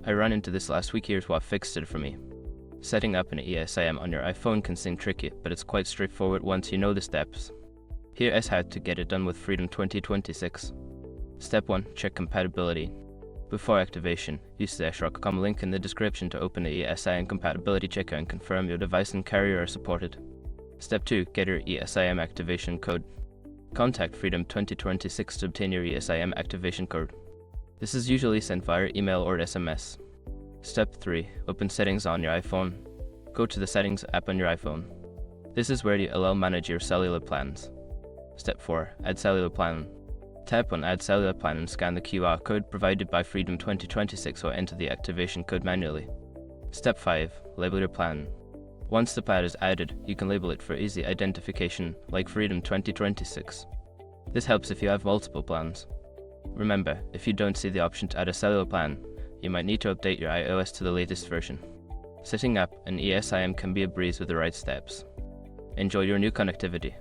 I ran into this last week. Here's what fixed it for me. Setting up an eSIM on your iPhone can seem tricky, but it's quite straightforward once you know the steps. Here is how to get it done with Freedom 2026. Step 1. Check compatibility. Before activation, use the sh.com link in the description to open the eSIM compatibility checker and confirm your device and carrier are supported. Step 2. Get your eSIM activation code. Contact Freedom 2026 to obtain your eSIM activation code. This is usually sent via email or SMS. Step 3. Open Settings on your iPhone. Go to the Settings app on your iPhone. This is where you allow manage your cellular plans. Step 4. Add cellular plan. Tap on Add cellular plan and scan the QR code provided by Freedom 2026 or enter the activation code manually. Step 5. Label your plan. Once the plan is added, you can label it for easy identification, like Freedom 2026. This helps if you have multiple plans. Remember, if you don't see the option to add a cellular plan, you might need to update your iOS to the latest version. Setting up an eSIM can be a breeze with the right steps. Enjoy your new connectivity.